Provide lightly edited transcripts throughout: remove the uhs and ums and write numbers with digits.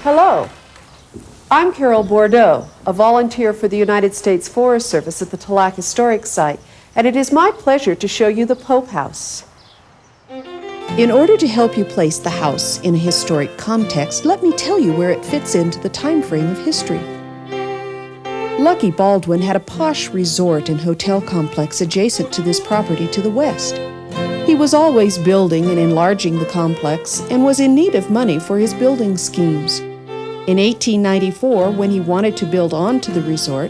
Hello, I'm Carol Bordeaux, a volunteer for the United States Forest Service at the Tallac Historic Site, and it is my pleasure to show you the Pope House. In order to help you place the house in a historic context, let me tell you where it fits into the time frame of history. Lucky Baldwin had a posh resort and hotel complex adjacent to this property to the west. He was always building and enlarging the complex and was in need of money for his building schemes. In 1894, when he wanted to build onto the resort,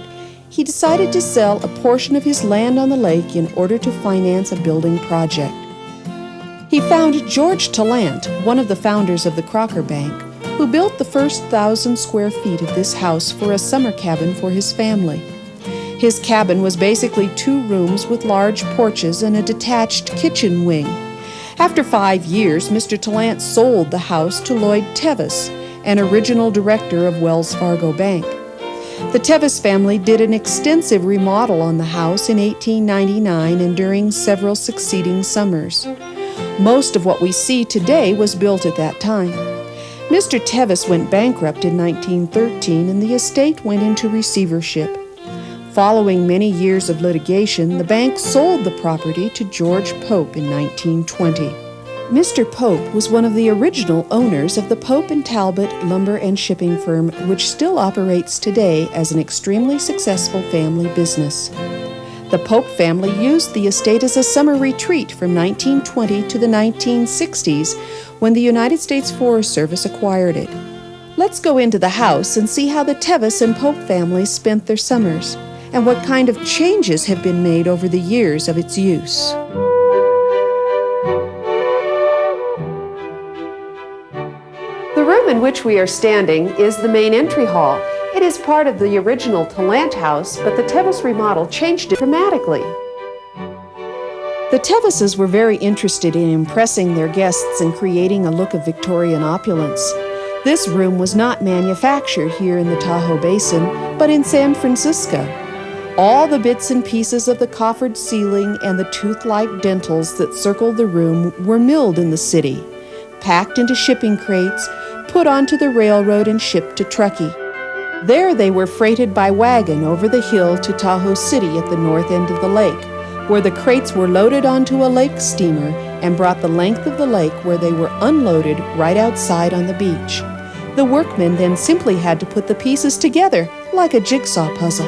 he decided to sell a portion of his land on the lake in order to finance a building project. He found George Tallac, one of the founders of the Crocker Bank, who built the first 1,000 square feet of this house for a summer cabin for his family. His cabin was basically 2 rooms with large porches and a detached kitchen wing. After 5 years, Mr. Tallac sold the house to Lloyd Tevis, an original director of Wells Fargo Bank. The Tevis family did an extensive remodel on the house in 1899 and during several succeeding summers. Most of what we see today was built at that time. Mr. Tevis went bankrupt in 1913 and the estate went into receivership. Following many years of litigation, the bank sold the property to George Pope in 1920. Mr. Pope was one of the original owners of the Pope and Talbot lumber and shipping firm, which still operates today as an extremely successful family business. The Pope family used the estate as a summer retreat from 1920 to the 1960s when the United States Forest Service acquired it. Let's go into the house and see how the Tevis and Pope families spent their summers and what kind of changes have been made over the years of its use. The room in which we are standing is the main entry hall. It is part of the original Tallac house, but the Tevis remodel changed it dramatically. The Tevises were very interested in impressing their guests and creating a look of Victorian opulence. This room was not manufactured here in the Tahoe Basin, but in San Francisco. All the bits and pieces of the coffered ceiling and the tooth-like dentils that circled the room were milled in the city, packed into shipping crates, put onto the railroad and shipped to Truckee. There they were freighted by wagon over the hill to Tahoe City at the north end of the lake, where the crates were loaded onto a lake steamer and brought the length of the lake where they were unloaded right outside on the beach. The workmen then simply had to put the pieces together like a jigsaw puzzle.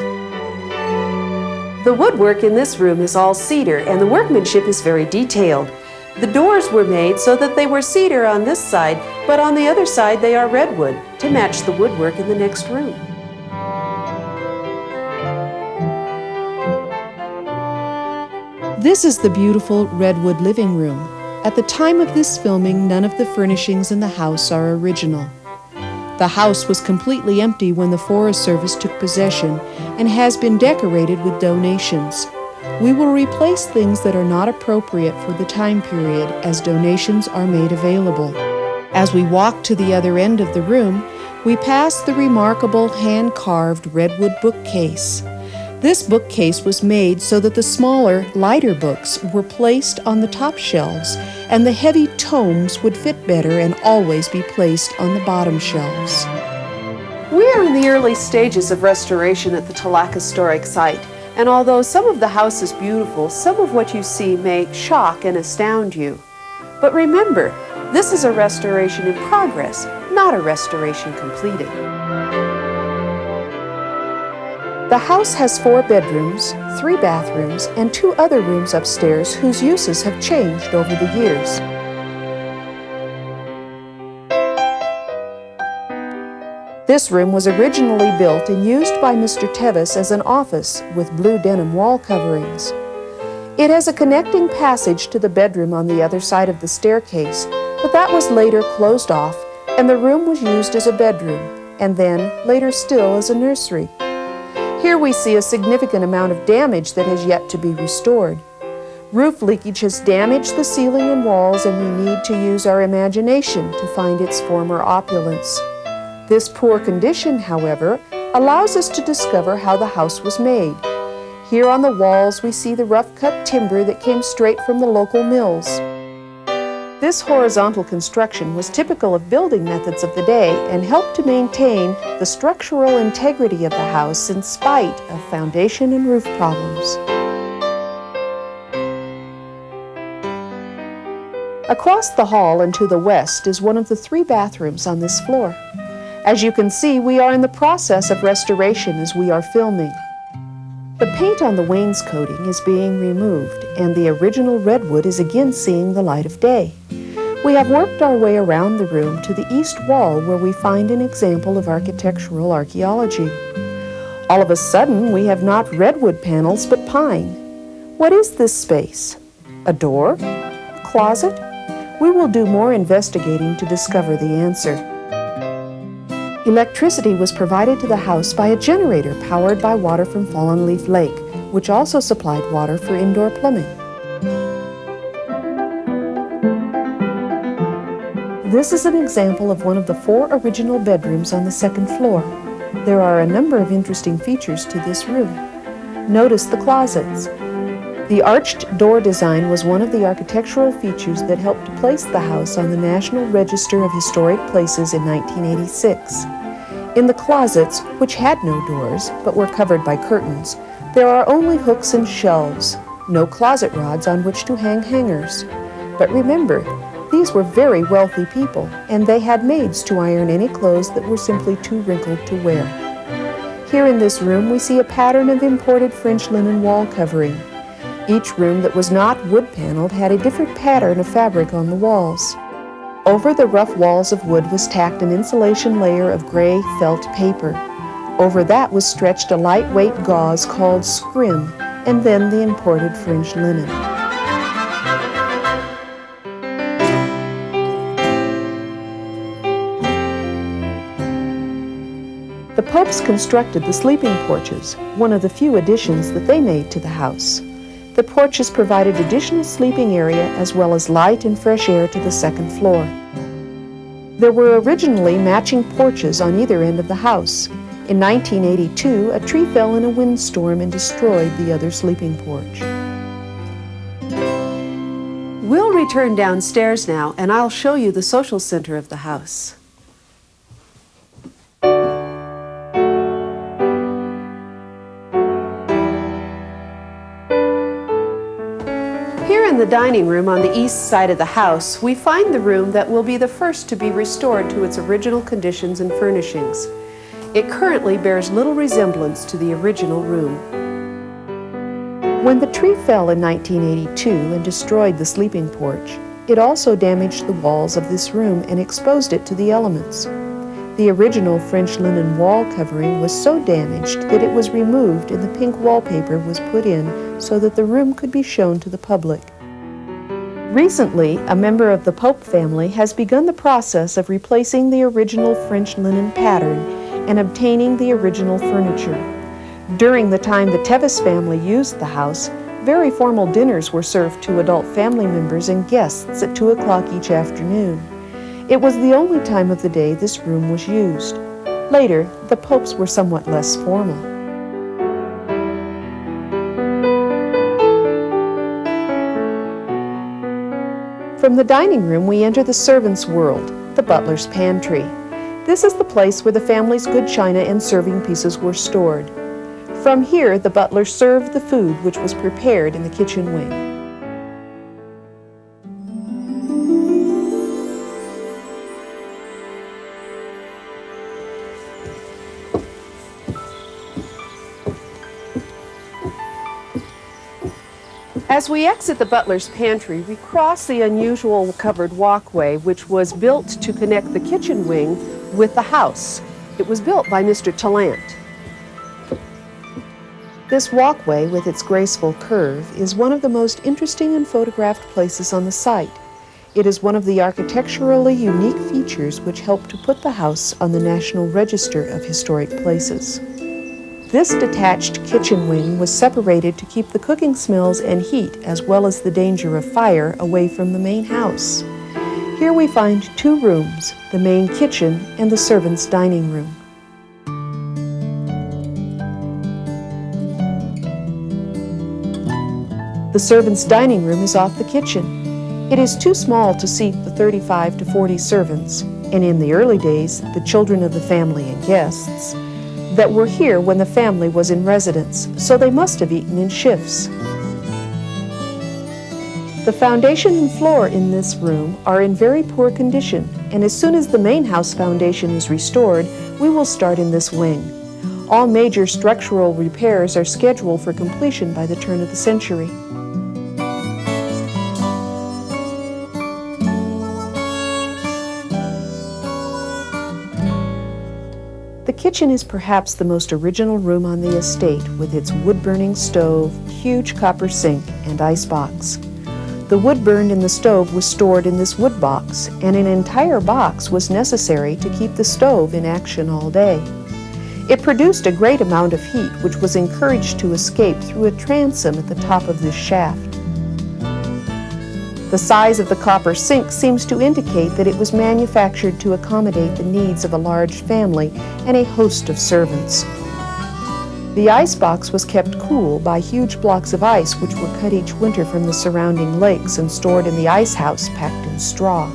The woodwork in this room is all cedar, and the workmanship is very detailed. The doors were made so that they were cedar on this side, but on the other side they are redwood to match the woodwork in the next room. This is the beautiful redwood living room. At the time of this filming, none of the furnishings in the house are original. The house was completely empty when the Forest Service took possession and has been decorated with donations. We will replace things that are not appropriate for the time period as donations are made available. As we walk to the other end of the room, we pass the remarkable hand-carved redwood bookcase. This bookcase was made so that the smaller, lighter books were placed on the top shelves and the heavy tomes would fit better and always be placed on the bottom shelves. We are in the early stages of restoration at the Tallac Historic Site, and although some of the house is beautiful, some of what you see may shock and astound you. But remember, this is a restoration in progress, not a restoration completed. The house has 4 bedrooms, 3 bathrooms, and 2 other rooms upstairs whose uses have changed over the years. This room was originally built and used by Mr. Tevis as an office with blue denim wall coverings. It has a connecting passage to the bedroom on the other side of the staircase, but that was later closed off and the room was used as a bedroom, and then, later still, as a nursery. Here we see a significant amount of damage that has yet to be restored. Roof leakage has damaged the ceiling and walls, and we need to use our imagination to find its former opulence. This poor condition, however, allows us to discover how the house was made. Here on the walls we see the rough-cut timber that came straight from the local mills. This horizontal construction was typical of building methods of the day and helped to maintain the structural integrity of the house in spite of foundation and roof problems. Across the hall and to the west is one of the 3 bathrooms on this floor. As you can see, we are in the process of restoration as we are filming. The paint on the wainscoting is being removed, and the original redwood is again seeing the light of day. We have worked our way around the room to the east wall, where we find an example of architectural archaeology. All of a sudden, we have not redwood panels, but pine. What is this space? A door? A closet? We will do more investigating to discover the answer. Electricity was provided to the house by a generator powered by water from Fallen Leaf Lake, which also supplied water for indoor plumbing. This is an example of one of the 4 original bedrooms on the 2nd floor. There are a number of interesting features to this room. Notice the closets. The arched door design was one of the architectural features that helped to place the house on the National Register of Historic Places in 1986. In the closets, which had no doors but were covered by curtains, there are only hooks and shelves, no closet rods on which to hang hangers. But remember, these were very wealthy people, and they had maids to iron any clothes that were simply too wrinkled to wear. Here in this room we see a pattern of imported French linen wall covering. Each room that was not wood-paneled had a different pattern of fabric on the walls. Over the rough walls of wood was tacked an insulation layer of gray felt paper. Over that was stretched a lightweight gauze called scrim, and then the imported French linen. The Popes constructed the sleeping porches, one of the few additions that they made to the house. The porches provided additional sleeping area as well as light and fresh air to the 2nd floor. There were originally matching porches on either end of the house. In 1982, a tree fell in a windstorm and destroyed the other sleeping porch. We'll return downstairs now, and I'll show you the social center of the house. In the dining room on the east side of the house, we find the room that will be the first to be restored to its original conditions and furnishings. It currently bears little resemblance to the original room. When the tree fell in 1982 and destroyed the sleeping porch, it also damaged the walls of this room and exposed it to the elements. The original French linen wall covering was so damaged that it was removed and the pink wallpaper was put in so that the room could be shown to the public. Recently, a member of the Pope family has begun the process of replacing the original French linen pattern and obtaining the original furniture. During the time the Tevis family used the house, very formal dinners were served to adult family members and guests at 2 o'clock each afternoon. It was the only time of the day this room was used. Later, the Popes were somewhat less formal. From the dining room, we enter the servants' world, the butler's pantry. This is the place where the family's good china and serving pieces were stored. From here, the butler served the food which was prepared in the kitchen wing. As we exit the butler's pantry, we cross the unusual covered walkway which was built to connect the kitchen wing with the house. It was built by Mr. Tallac. This walkway, with its graceful curve, is one of the most interesting and photographed places on the site. It is one of the architecturally unique features which helped to put the house on the National Register of Historic Places. This detached kitchen wing was separated to keep the cooking smells and heat, as well as the danger of fire, away from the main house. Here we find two rooms, the main kitchen and the servants' dining room. The servants' dining room is off the kitchen. It is too small to seat the 35 to 40 servants, and in the early days, the children of the family and guests, that were here when the family was in residence, so they must have eaten in shifts. The foundation and floor in this room are in very poor condition, and as soon as the main house foundation is restored, we will start in this wing. All major structural repairs are scheduled for completion by the turn of the century. The kitchen is perhaps the most original room on the estate, with its wood-burning stove, huge copper sink, and icebox. The wood burned in the stove was stored in this wood box, and an entire box was necessary to keep the stove in action all day. It produced a great amount of heat, which was encouraged to escape through a transom at the top of this shaft. The size of the copper sink seems to indicate that it was manufactured to accommodate the needs of a large family and a host of servants. The icebox was kept cool by huge blocks of ice which were cut each winter from the surrounding lakes and stored in the ice house packed in straw.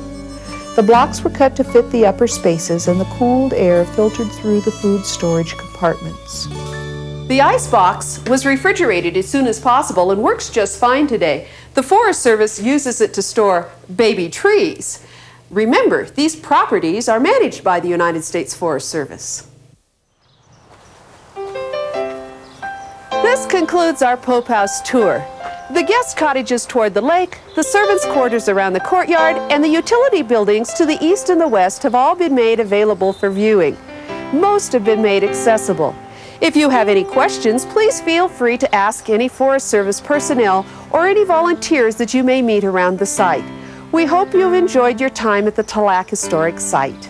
The blocks were cut to fit the upper spaces, and the cooled air filtered through the food storage compartments. The icebox was refrigerated as soon as possible and works just fine today. The Forest Service uses it to store baby trees. Remember, these properties are managed by the United States Forest Service. This concludes our Pope House tour. The guest cottages toward the lake, the servants' quarters around the courtyard, and the utility buildings to the east and the west have all been made available for viewing. Most have been made accessible. If you have any questions, please feel free to ask any Forest Service personnel or any volunteers that you may meet around the site. We hope you've enjoyed your time at the Tallac Historic Site.